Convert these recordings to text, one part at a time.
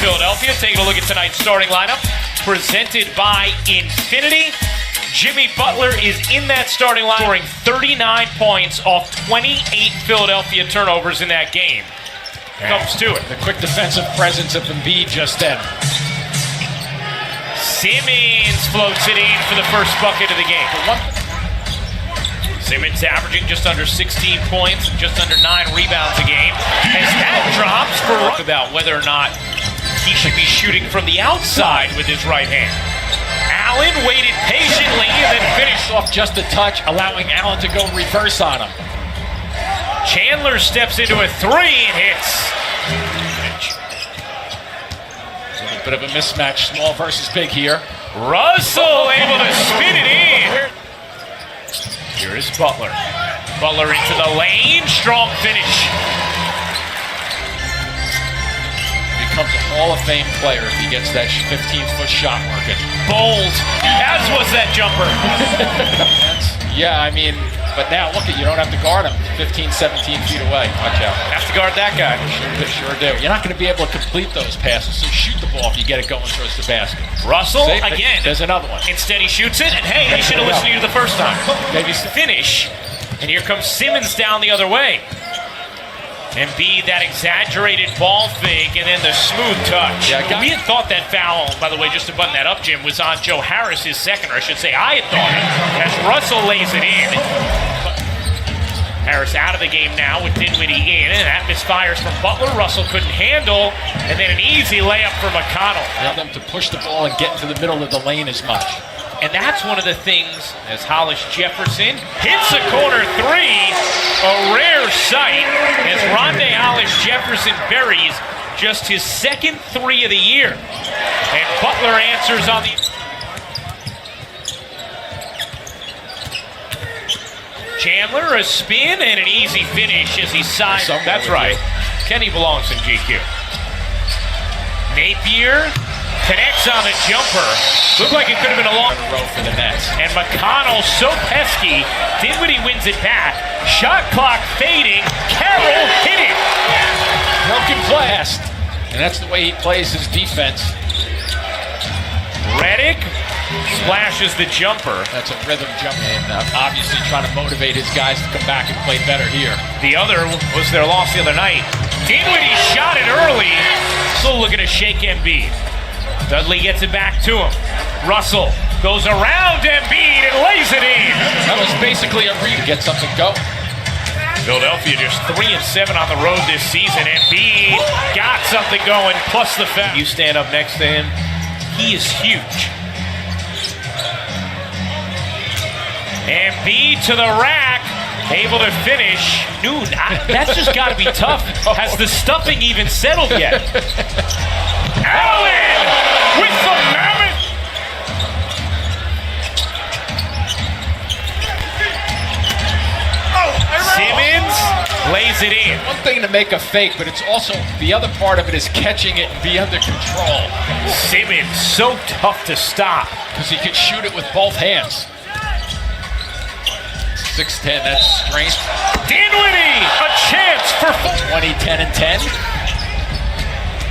Philadelphia. Taking a look at tonight's starting lineup, presented by Infinity. Jimmy Butler is in that starting line, scoring 39 points off 28 Philadelphia turnovers in that game. Comes to it. The quick defensive presence of Embiid just then. Simmons floats it in for the first bucket of the game. Simmons averaging just under 16 points, just under 9 rebounds a game. As that drops for about whether or not he should be shooting from the outside with his right hand. Allen waited patiently and then finished off just a touch, allowing Allen to go reverse on him. Chandler steps into a three and hits. A little bit of a mismatch, small versus big here. Russell able to spin it in. Here is Butler. Butler into the lane, strong finish. Becomes a Hall of Fame player if he gets that 15-foot shot working. Bold, as was that jumper. Yeah, I mean, but now look at, you don't have to guard him 15, 17 feet away. Watch out. Have to guard that guy. Sure do. You're not going to be able to complete those passes, so shoot the ball if you get it going towards the basket. Russell, See, again. There's another one. Instead he shoots it, and hey, they should have listened to you the first time. Maybe finish, and here comes Simmons down the other way. Embiid, that exaggerated ball fake, and then the smooth touch. Yeah, we had thought that foul, by the way, just to button that up, Jim, was on Joe Harris, his second, or I should say I had thought it, as Russell lays it in. Harris out of the game now with Dinwiddie in, and that misfires from Butler. Russell couldn't handle, and then an easy layup for McConnell. Allow them to push the ball and get into the middle of the lane as much. And that's one of the things, as Hollis Jefferson hits a corner three, a rare sight, as Rondé Hollis Jefferson buries just his second three of the year. And Butler answers on the... Chandler, a spin and an easy finish as he sides. That's right. Kenny belongs in GQ. Napier connects on the jumper. Looked like it could have been a long row for the Nets. And McConnell so pesky. Dinwiddie wins it back. Shot clock fading. Carroll hit it. Broken blast. And that's the way he plays his defense. Redick splashes the jumper. That's a rhythm jumper. And obviously trying to motivate his guys to come back and play better here. The other was their loss the other night. Dinwiddie shot it early. Still looking to shake Embiid. Dudley gets it back to him. Russell goes around Embiid and lays it in. That was basically a read to get something going. Philadelphia just 3-7 on the road this season. Embiid got something going, plus the foul. You stand up next to him. He is huge. Embiid to the rack, able to finish. Dude, that's just got to be tough. Has the stuffing even settled yet? Allen with the mammoth. Simmons lays it in. One thing to make a fake, but it's also the other part of it is catching it and be under control. Simmons so tough to stop because he can shoot it with both hands. 6'10", that's strength. Dinwiddie, a chance for 20, 10, and 10.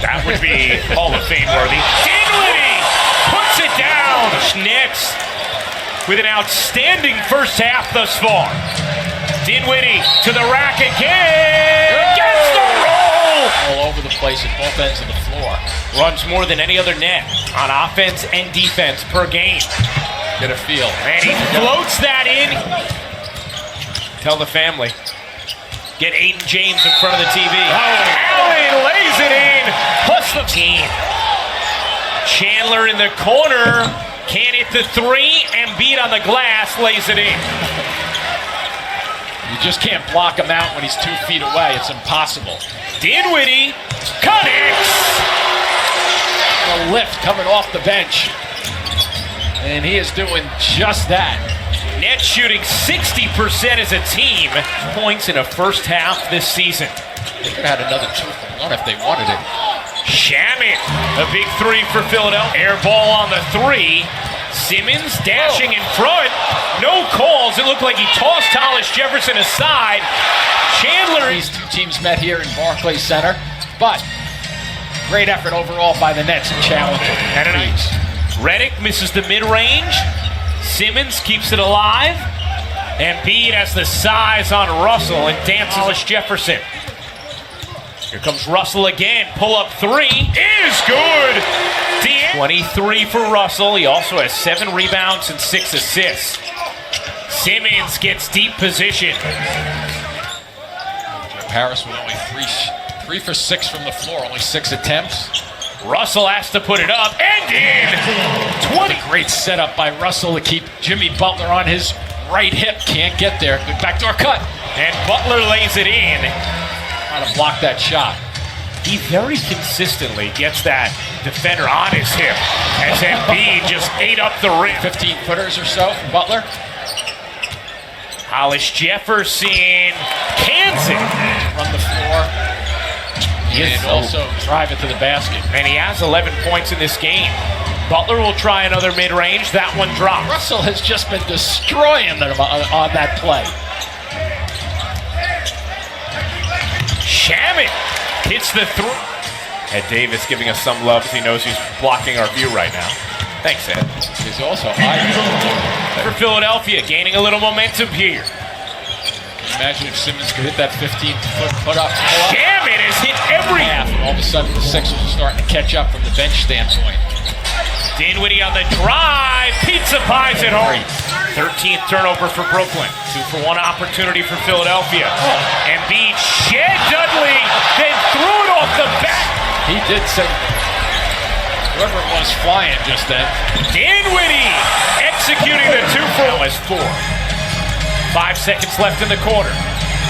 That would be Hall of Fame worthy. Dinwiddie puts it down. Nets with an outstanding first half thus far. Dinwiddie to the rack again. Gets the roll. All over the place at both ends of the floor. Runs more than any other net on offense and defense per game. Get a feel. And he floats that in. Tell the family. Get Aiden James in front of the TV. Allen lays it in. Plus the team. Chandler in the corner. Can't hit the three. Embiid on the glass lays it in. You just can't block him out when he's 2 feet away. It's impossible. Dinwiddie connects. A lift coming off the bench. And he is doing just that. Nets shooting 60% as a team. Points in a first half this season. They could have had another 2-for-1 if they wanted it. Shamit, a big three for Philadelphia. Air ball on the three. Simmons dashing in front. No calls. It looked like he tossed Hollis Jefferson aside. Chandler. These two teams met here in Barclays Center, but Great effort overall by the Nets in challenging. And an ice. Redick misses the mid-range. Simmons keeps it alive. Embiid has the size on Russell and dances Jefferson. Here comes Russell again. Pull-up three is good. 23 for Russell. He also has 7 rebounds and 6 assists. Simmons gets deep position. Harris with only 3 for 6 from the floor, only 6 attempts. Russell has to put it up and in. 20. Great setup by Russell to keep Jimmy Butler on his right hip. Can't get there. Good backdoor cut. And Butler lays it in. Trying to block that shot. He very consistently gets that defender on his hip as Embiid just ate up the rim. 15 footers or so from Butler. Hollis Jefferson cans it. Run the floor. And also drive it to the basket. And he has 11 points in this game. Butler will try another mid-range. That one drops. Russell has just been destroying them on that play. Shaman hits the throw. Ed Davis giving us some love as he knows he's blocking our view right now. Thanks, Ed. He's also for Philadelphia, gaining a little momentum here. Imagine if Simmons could hit that 15-foot put-up. Shaman has hit every half, and all of a sudden the Sixers are starting to catch up from the bench standpoint. Dinwiddie on the drive. Pizza pies it home. 13th turnover for Brooklyn. 2-for-1 opportunity for Philadelphia. Embiid shed Dudley, then threw it off the back. He did send whoever it was flying just then. Dinwiddie executing the 2-for-1. As 4. 5 seconds left in the quarter.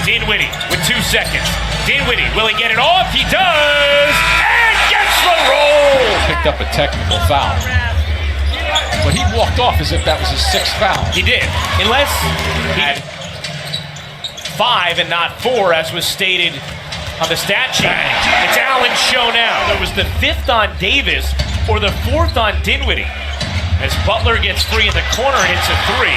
Dinwiddie with 2 seconds. Dinwiddie, will he get it off? He does! And gets the roll! Picked up a technical foul. But he walked off as if that was his 6th foul. He did. Unless he had 5 and not 4, as was stated on the stat sheet. It's Allen's show now. There was the 5th on Davis or the 4th on Dinwiddie. As Butler gets free in the corner and hits a 3.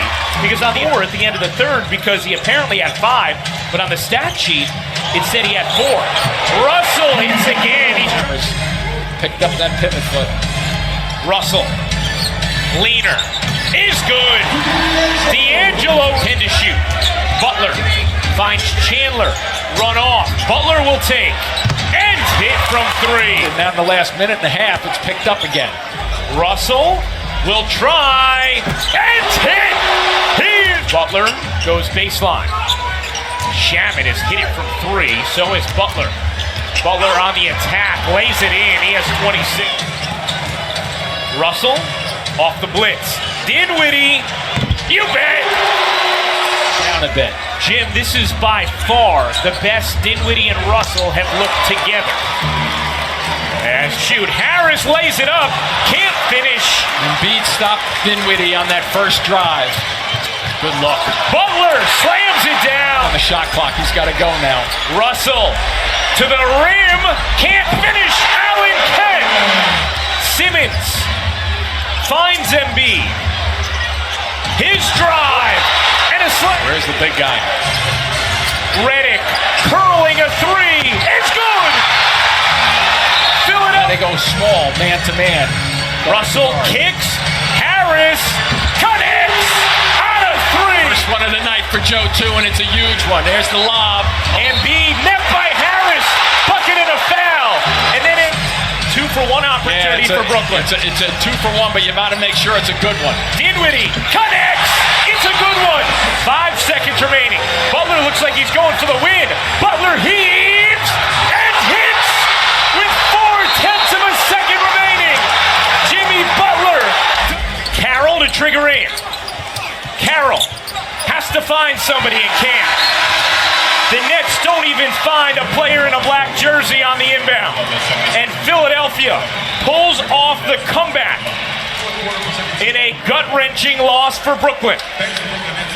Because on the or at the end of the 3rd, because he apparently had 5, but on the stat sheet, it said he had 4. Russell hits again. He's picked up that pivot foot. Russell, leaner, is good. D'Angelo in to shoot. Butler finds Chandler, run off. Butler will take, and hit from 3. And now in the last minute and a half, it's picked up again. Russell will try, and hit. Butler goes baseline. Shaman has hit it from 3, so is Butler. Butler on the attack, lays it in. He has 26. Russell off the blitz. Dinwiddie, you bet. Down a bit. Jim, this is by far the best Dinwiddie and Russell have looked together. As shoot, Harris lays it up, can't finish. Embiid stopped Dinwiddie on that first drive. Good luck. Butler slams it down. On the shot clock, he's got to go now. Russell to the rim, can't finish. Allen can. Simmons finds Embiid. His drive and a slam. Where's the big guy? Redick curling a 3. It's good. Philadelphia. They go small, man to man. Russell kicks. Harris connects on a 3. First one of the night for Joe, too, and it's a huge one. There's the lob. Embiid net by Harris. Bucket and a foul. And then a 2-for-1 opportunity for Brooklyn. It's a 2-for-1, but you got to make sure it's a good one. Dinwiddie connects. It's a good one. 5 seconds remaining. Butler looks like he's going for the win. Butler heaves and hits with 4/10 of a second remaining. Jimmy Butler. Carroll to trigger in. Carroll has to find somebody and can't. The Nets don't even find a player in a black jersey on the inbound. And Philadelphia pulls off the comeback in a gut-wrenching loss for Brooklyn.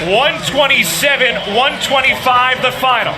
127-125 the final.